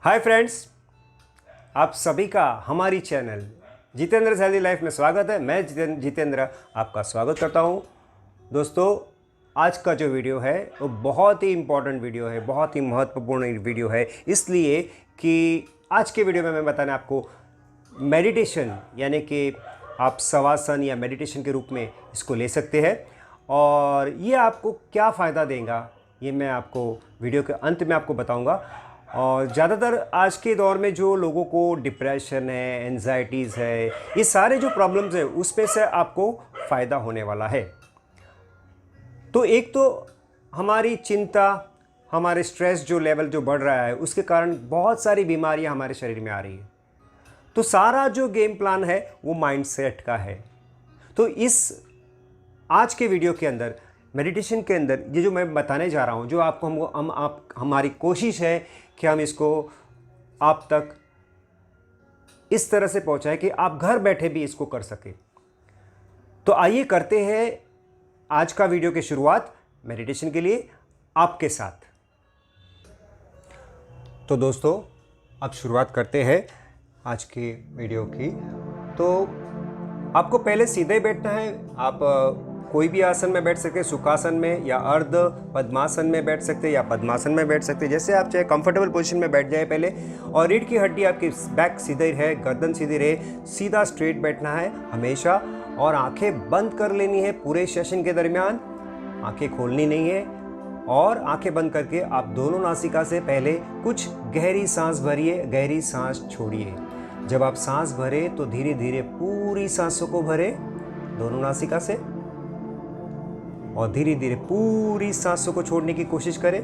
Hi friends, आप सभी का हमारी चैनल जितेंद्र हेल्दी लाइफ में स्वागत है। मैं जितेंद्र आपका स्वागत करता हूं। दोस्तों, आज का जो वीडियो है वो बहुत ही इम्पोर्टेंट वीडियो है, बहुत ही महत्वपूर्ण वीडियो है, इसलिए कि आज के वीडियो में मैं बताने आपको मेडिटेशन यानी कि आप शवासन या मेडिटेशन के रूप में इसको ले सकते हैं और ये आपको क्या फ़ायदा देगा ये मैं आपको वीडियो के अंत में आपको बताऊंगा। और ज़्यादातर आज के दौर में जो लोगों को डिप्रेशन है, एंजाइटीज़ है, ये सारे जो प्रॉब्लम्स है उसमें से आपको फ़ायदा होने वाला है। तो एक तो हमारी चिंता, हमारे स्ट्रेस जो लेवल जो बढ़ रहा है उसके कारण बहुत सारी बीमारियां हमारे शरीर में आ रही है। तो सारा जो गेम प्लान है वो माइंडसेट का है। तो इस आज के वीडियो के अंदर मेडिटेशन के अंदर ये जो मैं बताने जा रहा हूँ, जो आपको हमारी कोशिश है कि हम इसको आप तक इस तरह से पहुँचाएं कि आप घर बैठे भी इसको कर सकें। तो आइए करते हैं आज का वीडियो की शुरुआत मेडिटेशन के लिए आपके साथ। तो दोस्तों, अब शुरुआत करते हैं आज की वीडियो की। तो आपको पहले सीधे बैठना है। आप कोई भी आसन में बैठ सकते हैं, सुखासन में या अर्ध पद्मासन में बैठ सकते हैं या पद्मासन में बैठ सकते हैं, जैसे आप चाहे कंफर्टेबल पोजीशन में बैठ जाए पहले। और रीढ़ की हड्डी आपकी बैक सीधे रहे, गर्दन सीधी रहे, सीधा स्ट्रेट बैठना है हमेशा और आंखें बंद कर लेनी है पूरे सेशन के दरमियान। आंखें खोलनी नहीं है और आंखें बंद करके आप दोनों नासिका से पहले कुछ गहरी सांस भरिए, गहरी सांस छोड़िए। जब आप सांस भरे तो धीरे धीरे पूरी सांसों को भरे दोनों नासिका से और धीरे धीरे पूरी सांसों को छोड़ने की कोशिश करें।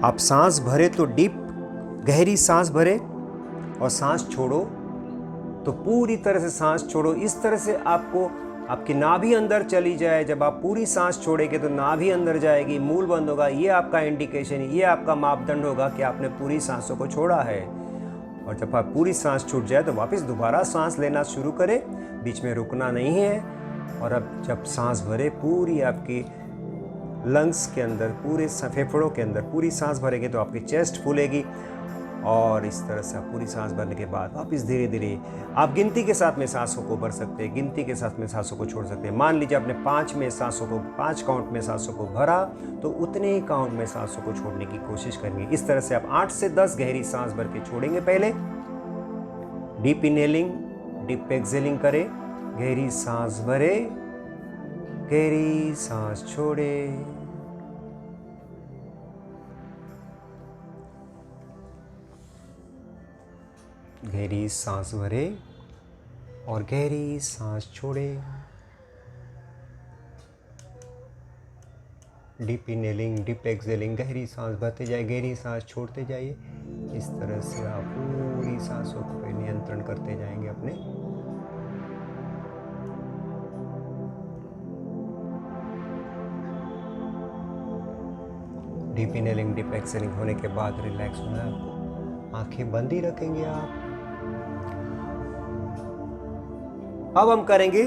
आप सांस भरे तो डीप गहरी सांस भरे और सांस छोड़ो तो पूरी तरह से सांस छोड़ो। इस तरह से आपको आपकी नाभि अंदर चली जाए। जब आप पूरी सांस छोड़ेंगे तो नाभि अंदर जाएगी, मूल बंद होगा। ये आपका इंडिकेशन, ये आपका मापदंड होगा कि आपने पूरी सांसों को छोड़ा है। और जब आप पूरी सांस छूट जाए तो वापस दोबारा सांस लेना शुरू करें, बीच में रुकना नहीं है। और अब जब सांस भरे पूरी आपकी लंग्स के अंदर, पूरे फेफड़ों के अंदर पूरी सांस भरेंगे तो आपकी चेस्ट फूलेगी। और इस तरह से आप पूरी सांस भरने के बाद वापस धीरे धीरे आप गिनती के साथ में सांसों को भर सकते हैं, गिनती के साथ में सांसों को छोड़ सकते हैं। मान लीजिए आपने 5 काउंट में सांसों को भरा तो उतने ही काउंट में सांसों को छोड़ने की कोशिश करेंगे। इस तरह से आप 8 से 10 गहरी सांस भर के छोड़ेंगे। पहले डीप इनहेलिंग, डीप एक्सहेलिंग करें। गहरी सांस भरे, गहरी सांस छोड़े। गहरी सांस भरे और गहरी सांस छोड़े। डीप इनहेलिंग, डीप एक्सहेलिंग, गहरी सांस भरते जाइए, गहरी सांस छोड़ते जाइए। इस तरह से आप पूरी सांसों को नियंत्रण करते जाएंगे अपने। डीप इनहेलिंग, डीप एक्सहेलिंग होने के बाद रिलैक्स होना है आपको। आंखें बंद ही रखेंगे आप। अब हम करेंगे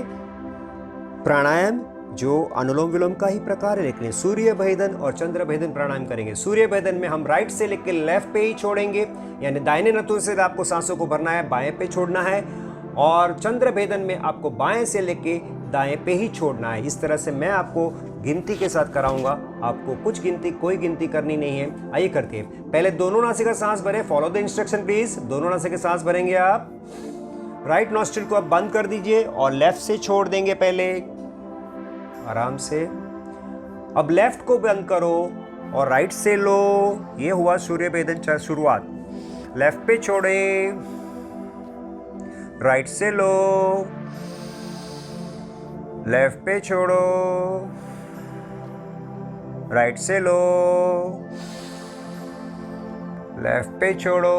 प्राणायाम, जो अनुलोम विलोम का ही प्रकार है, लेकिन सूर्य भेदन और चंद्र भेदन प्राणायाम करेंगे। सूर्य भेदन में हम राइट से लेकर लेफ्ट पे ही छोड़ेंगे, यानी दाहिने नथुन से आपको सांसों को भरना है, बाएं पे छोड़ना है। और चंद्र भेदन में आपको बाएं से लेके दाएं पे ही छोड़ना है। इस तरह से मैं आपको गिनती के साथ कराऊंगा। आपको कोई गिनती करनी नहीं है। आइए करते हैं। पहले दोनों नासिका सांस भरें। Follow the instruction please. दोनों नासिका सांस भरेंगे आप। राइट नॉस्ट्रिल को आप बंद कर दीजिए और लेफ्ट से छोड़ देंगे पहले आराम से। अब लेफ्ट को बंद करो और राइट से लो। ये हुआ सूर्य भेदन शुरुआत। लेफ्ट पे छोड़े, राइट से लो, लेफ्ट पे छोड़ो, राइट से लो, लेफ्ट पे छोड़ो,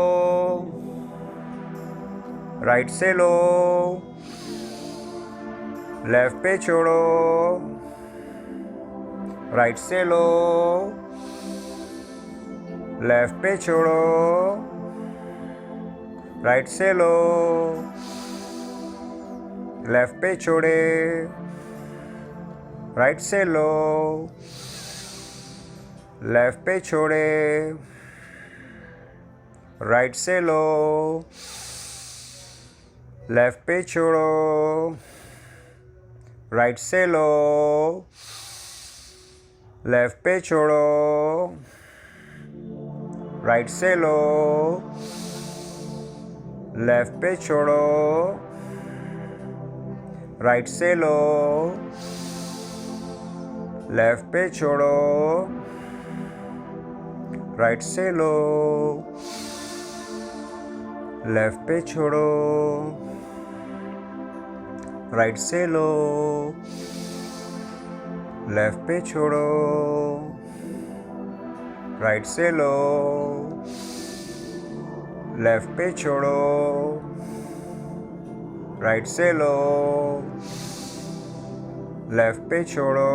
राइट से लो, लेफ्ट पे छोड़ो, राइट से लो, लेफ्ट पे छोड़ो, राइट से लो, लेफ्ट पे छोड़े, राइट से लो, लेफ्ट पे छोड़े, राइट से लो, लेफ्ट पे छोड़ो, राइट से लो, लेफ्ट पे छोड़ो, राइट से लो, लेफ्ट पे छोड़ो, राइट से लो, लेफ्ट पे छोड़ो, राइट से लो, लेफ्ट पे छोड़ो, राइट से लो, लेफ्ट पे छोड़ो, राइट से लो, लेफ्ट पे छोड़ो, राइट से लो, लेफ्ट पे छोड़ो।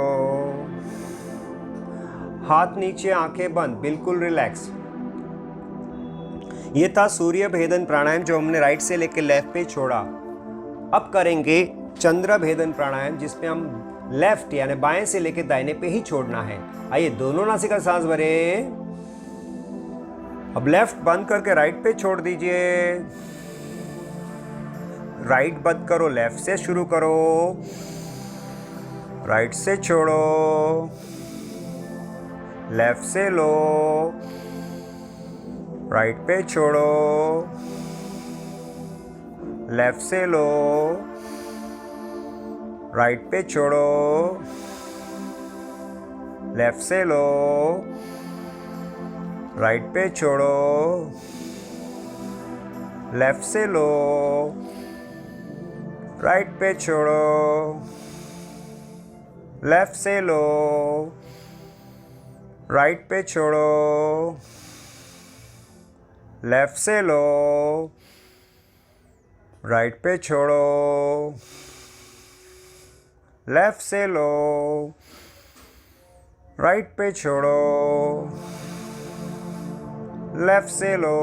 हाथ नीचे, आंखें बंद, बिल्कुल रिलैक्स। ये था सूर्य भेदन प्राणायाम जो हमने राइट से लेकर लेफ्ट पे छोड़ा। अब करेंगे चंद्र भेदन प्राणायाम जिसमें हम लेफ्ट यानी बाएं से लेकर दाहिने पे ही छोड़ना है। आइए दोनों नासिका सांस भरे। अब लेफ्ट बंद करके राइट पे छोड़ दीजिए। राइट बंद करो, लेफ्ट से शुरू करो, राइट से छोड़ो, लेफ्ट से लो, राइट पे छोड़ो, लेफ्ट से लो, राइट पे छोड़ो, लेफ्ट से लो, राइट पे छोड़ो, लेफ्ट से लो, राइट पे छोड़ो, लेफ्ट से लो, राइट पे छोड़ो, लेफ्ट से लो, राइट पे छोड़ो, लेफ्ट से लो, राइट पे छोड़ो, लेफ्ट से लो,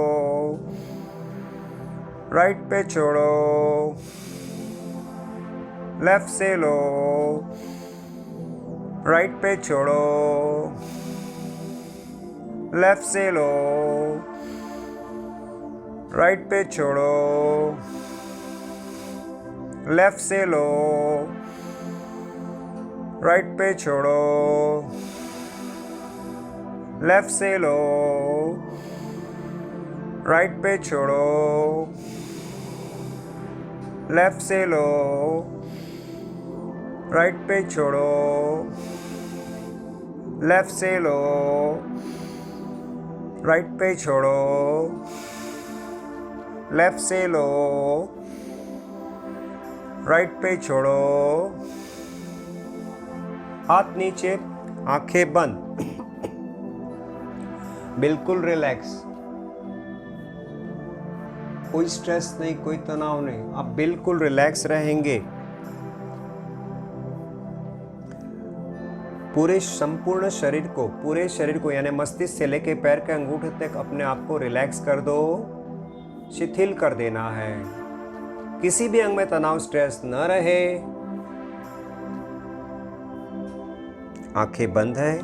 राइट पे छोड़ो, लेफ्ट से लो, राइट पे छोड़ो, लेफ्ट से लो, राइट पे छोड़ो, लेफ्ट से लो, राइट पे छोड़ो, लेफ्ट से लो, राइट पे छोड़ो, लेफ्ट से लो, राइट पे छोड़ो, लेफ्ट से लो, राइट पे छोड़ो, लेफ्ट से लो, राइट पे छोड़ो। हाथ नीचे, आंखें बंद, बिल्कुल रिलैक्स। कोई स्ट्रेस नहीं, कोई तनाव नहीं, आप बिल्कुल रिलैक्स रहेंगे। पूरे शरीर को यानी मस्तिष्क से लेकर पैर के अंगूठे तक अपने आप को रिलैक्स कर दो, शिथिल कर देना है। किसी भी अंग में तनाव, स्ट्रेस न रहे। आंखें बंद है।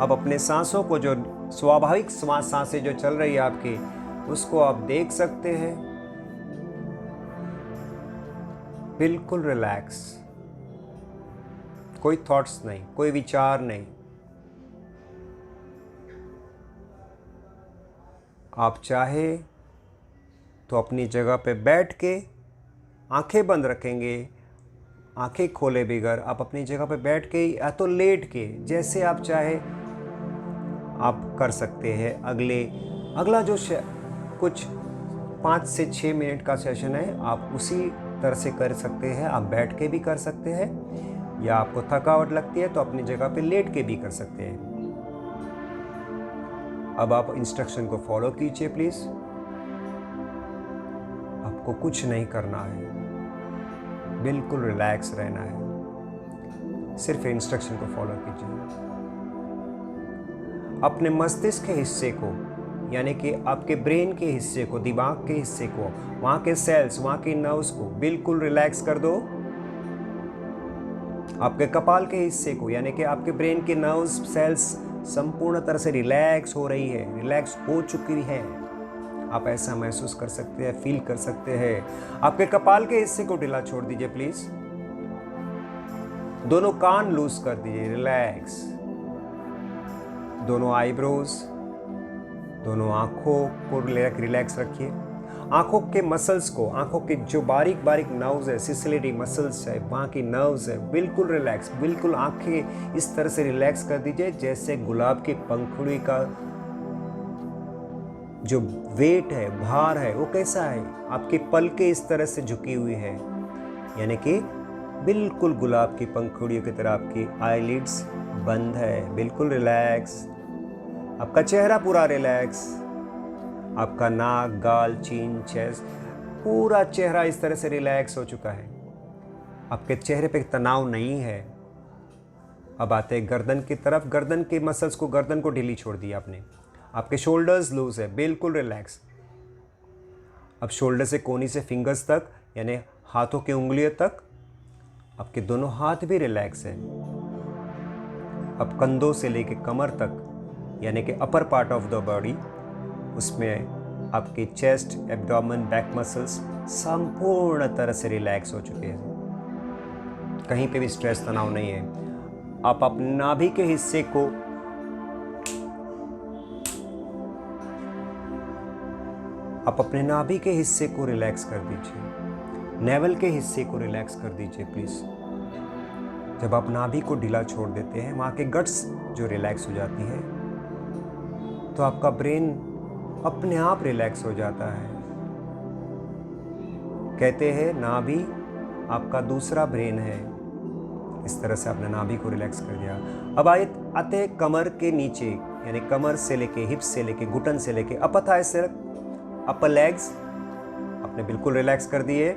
अब अपने सांसों को, जो स्वाभाविक सांसें जो चल रही है आपकी, उसको आप देख सकते हैं। बिल्कुल रिलैक्स, कोई थॉट्स नहीं, कोई विचार नहीं। आप चाहे तो अपनी जगह पे बैठ के आंखें बंद रखेंगे, आंखें खोले बगैर आप अपनी जगह पे बैठ के या तो लेट के, जैसे आप चाहे आप कर सकते हैं। अगला जो कुछ 5 से 6 मिनट का सेशन है, आप उसी तरह से कर सकते हैं। आप बैठ के भी कर सकते हैं, या आपको थकावट लगती है तो अपनी जगह पे लेट के भी कर सकते हैं। अब आप इंस्ट्रक्शन को फॉलो कीजिए प्लीज। आपको कुछ नहीं करना है, बिल्कुल रिलैक्स रहना है, सिर्फ इंस्ट्रक्शन को फॉलो कीजिए। अपने मस्तिष्क के हिस्से को, यानी कि आपके ब्रेन के हिस्से को, दिमाग के हिस्से को, वहाँ के सेल्स, वहाँ के नर्व्स को बिल्कुल रिलैक्स कर दो। आपके कपाल के हिस्से को, यानी कि आपके ब्रेन के नर्व्स, सेल्स संपूर्ण तरह से रिलैक्स हो रही है, रिलैक्स हो चुकी है। आप ऐसा महसूस कर सकते हैं, फील कर सकते हैं। आपके कपाल के हिस्से को ढीला छोड़ दीजिए प्लीज। दोनों कान लूज कर दीजिए, रिलैक्स। दोनों आईब्रोज, दोनों आंखों को रिलैक्स रखिए। आंखों के मसल्स को, आंखों के जो बारीक बारीक नर्व्स है, सिसिलिटी मसल्स है, वहाँ की नर्व्स है, बिल्कुल रिलैक्स। बिल्कुल आंखें इस तरह से रिलैक्स कर दीजिए जैसे गुलाब की पंखुड़ी का जो वेट है, भार है, वो कैसा है। आपकी पलकें इस तरह से झुकी हुई है, यानी कि बिल्कुल गुलाब की पंखुड़ियों की तरह आपकी आईलिड्स बंद है, बिल्कुल रिलैक्स। आपका चेहरा पूरा रिलैक्स। आपका नाक, गाल, चीन, चेस्ट, पूरा चेहरा इस तरह से रिलैक्स हो चुका है। आपके चेहरे पे तनाव नहीं है। अब आते हैं गर्दन की तरफ। गर्दन के मसल्स को, गर्दन को ढीली छोड़ दी आपने। आपके शोल्डर्स लूज है, बिल्कुल रिलैक्स। अब शोल्डर से कोनी से फिंगर्स तक, यानी हाथों की उंगलियों तक, आपके दोनों हाथ भी रिलैक्स है। अब कंधों से लेके कमर तक, यानी कि upper part of the body, उसमें आपकी चेस्ट, एब्डोमेन, बैक मसल्स संपूर्ण तरह से रिलैक्स हो चुके हैं। कहीं पे भी स्ट्रेस, तनाव नहीं है। आप अपने नाभि के हिस्से को, आप अपने नाभि के हिस्से को रिलैक्स कर दीजिए। नेवल के हिस्से को रिलैक्स कर दीजिए प्लीज। जब आप नाभि को ढीला छोड़ देते हैं, वहाँ के गट्स जो रिलैक्स हो जाती है, तो आपका ब्रेन अपने आप रिलैक्स हो जाता है। कहते हैं नाभि आपका दूसरा ब्रेन है। इस तरह से आपने नाभि को रिलैक्स कर दिया। अब आते हैं कमर के नीचे, यानी कमर से लेके, हिप्स से लेके, घुटन से लेके अपर थाई से अपर लेग्स आपने बिल्कुल रिलैक्स कर दिए।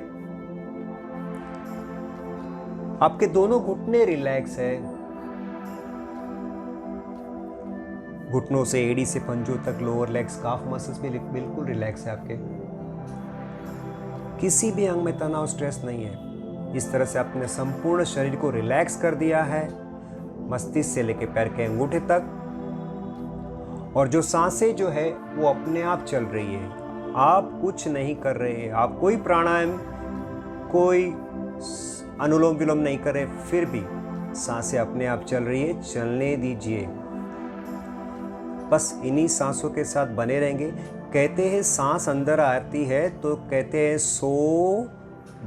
आपके दोनों घुटने रिलैक्स है। घुटनों से एड़ी से पंजों तक, लोअर लेग्स, काफ मसल्स भी बिल्कुल रिलैक्स है आपके। किसी भी अंग में तनाव, स्ट्रेस नहीं है। इस तरह से आपने संपूर्ण शरीर को रिलैक्स कर दिया है, मस्तिष्क से लेकर पैर के अंगूठे तक। और जो सांसें जो है वो अपने आप चल रही है, आप कुछ नहीं कर रहे हैं। आप कोई प्राणायाम, कोई अनुलोम विलोम नहीं कर रहे, फिर भी सांसें अपने आप चल रही है। चलने दीजिए, बस इन्हीं सांसों के साथ बने रहेंगे। कहते हैं सांस अंदर आती है तो कहते हैं सो,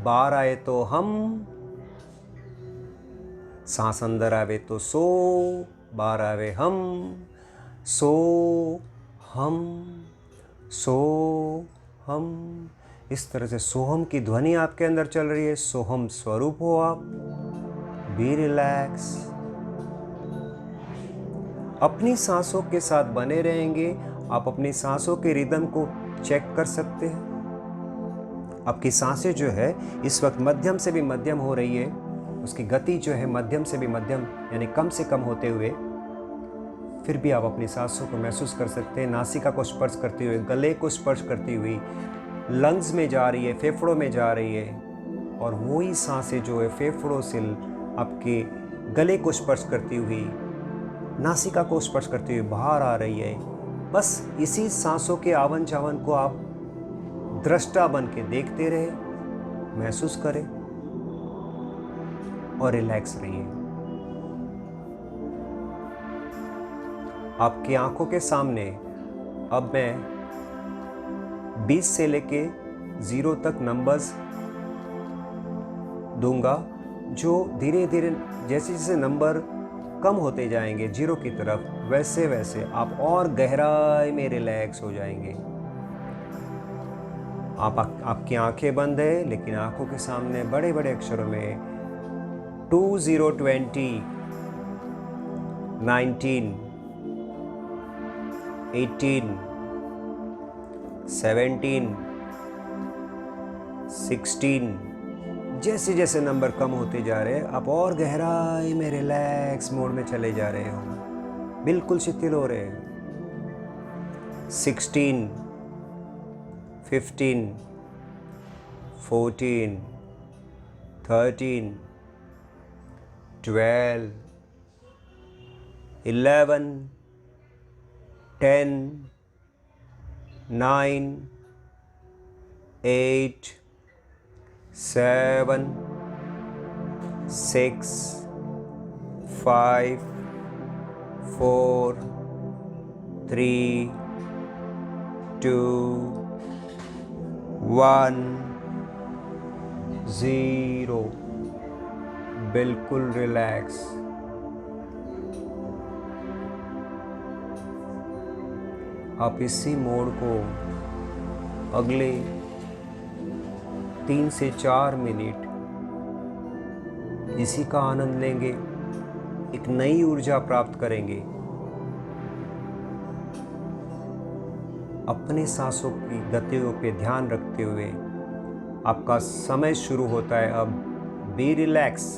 बाहर आए तो हम। सांस अंदर आवे तो सो, बाहर आवे हम। सो हम, सो हम। इस तरह से सोहम की ध्वनि आपके अंदर चल रही है। सोहम स्वरूप हो आप। Be relax. अपनी सांसों के साथ बने रहेंगे। आप अपनी सांसों के रिदम को चेक कर सकते हैं। आपकी सांसें जो है इस वक्त मध्यम से भी मध्यम हो रही है। उसकी गति जो है मध्यम से भी मध्यम, यानी कम से कम होते हुए, फिर भी आप अपनी सांसों को महसूस कर सकते हैं। नासिका को स्पर्श करते हुए, गले को स्पर्श करती हुई, लंग्स में जा रही है, फेफड़ों में जा रही है। और वही सांसें जो है फेफड़ों से आपके गले को स्पर्श करती हुई, नासिका को स्पर्श करते हुए बाहर आ रही है। बस इसी सांसों के आवन जावन को आप दृष्टा बन के देखते रहे, महसूस करें और रिलैक्स रहिए। आपकी आंखों के सामने अब मैं 20 से लेके 0 तक नंबर्स दूंगा, जो धीरे धीरे जैसे जैसे नंबर कम होते जाएंगे 0 की तरफ, वैसे वैसे आप और गहराई में रिलैक्स हो जाएंगे। आपकी आंखें बंद है, लेकिन आंखों के सामने बड़े बड़े अक्षरों में 2020, 19, 18, 17, 16, जैसे जैसे नंबर कम होते जा रहे हैं, आप और गहराई में रिलैक्स मोड में चले जा रहे हो, बिल्कुल शिथिल हो रहे हैं। 16, 15, 14, 13, 12, 11, 10, 9, 8 7 6 5 4 3 2 1 0। बिल्कुल रिलैक्स। आप इसी मोड को अगले 3 से 4 मिनट इसी का आनंद लेंगे, एक नई ऊर्जा प्राप्त करेंगे। अपने सांसों की गतियों पे ध्यान रखते हुए आपका समय शुरू होता है अब। Be relax.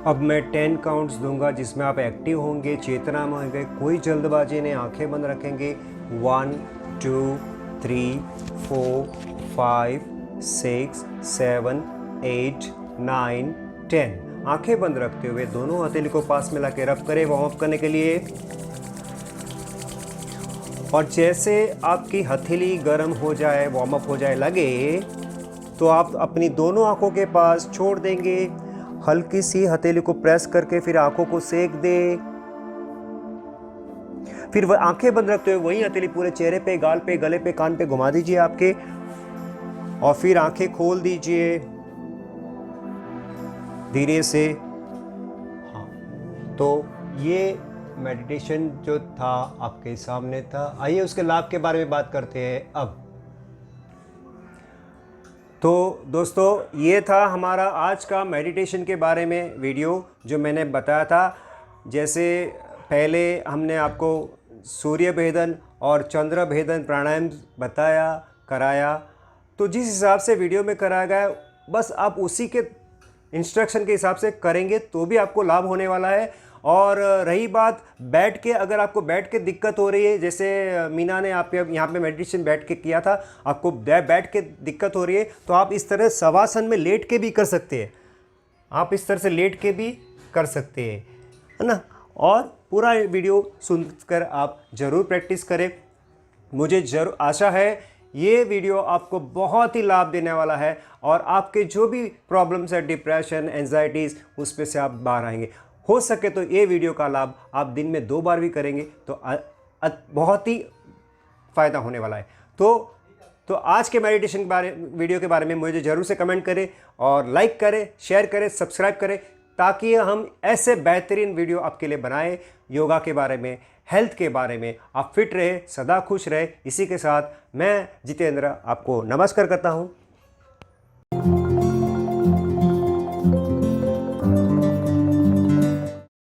अब मैं 10 काउंट्स दूंगा जिसमें आप एक्टिव होंगे, चेतना में होंगे, कोई जल्दबाजी नहीं, आंखें बंद रखेंगे। 1 2 3 4 5 6 7 8 9 10। आंखें बंद रखते हुए दोनों हथेली को पास में लाके रब करें वार्म अप करने के लिए। और जैसे आपकी हथेली गर्म हो जाए, वार्म अप हो जाए लगे, तो आप अपनी दोनों आंखों के पास छोड़ देंगे। हल्की सी हथेली को प्रेस करके फिर आंखों को सेक दे। फिर वह आंखें बंद रखते हुए वही हथेली पूरे चेहरे पे, गाल पे, गले पे, कान पे घुमा दीजिए आपके, और फिर आंखें खोल दीजिए धीरे से। हाँ, तो ये मेडिटेशन जो था आपके सामने था। आइए उसके लाभ के बारे में बात करते हैं अब। तो दोस्तों, ये था हमारा आज का मेडिटेशन के बारे में वीडियो जो मैंने बताया था। जैसे पहले हमने आपको सूर्य भेदन और चंद्र भेदन प्राणायाम बताया, कराया, तो जिस हिसाब से वीडियो में कराया गया बस आप उसी के इंस्ट्रक्शन के हिसाब से करेंगे तो भी आपको लाभ होने वाला है। और रही बात बैठ के, अगर आपको बैठ के दिक्कत हो रही है, जैसे मीना ने आप यहाँ पे मेडिटेशन बैठ के किया था, आपको बैठ के दिक्कत हो रही है तो आप इस तरह शवासन में लेट के भी कर सकते हैं। आप इस तरह से लेट के भी कर सकते हैं, है ना। और पूरा वीडियो सुनकर आप ज़रूर प्रैक्टिस करें। मुझे ज़रूर आशा है ये वीडियो आपको बहुत ही लाभ देने वाला है और आपके जो भी प्रॉब्लम्स है, डिप्रेशन, एंजाइटीज़, उस पे से आप बाहर आएंगे। हो सके तो ये वीडियो का लाभ आप दिन में 2 बार भी करेंगे तो बहुत ही फ़ायदा होने वाला है। तो आज के मेडिटेशन वीडियो के बारे में मुझे ज़रूर से कमेंट करें और लाइक करें, शेयर करें, सब्सक्राइब करें, ताकि हम ऐसे बेहतरीन वीडियो आपके लिए बनाएं योगा के बारे में, हेल्थ के बारे में। आप फिट रहे, सदा खुश रहे। इसी के साथ मैं जितेंद्र आपको नमस्कार करता हूँ।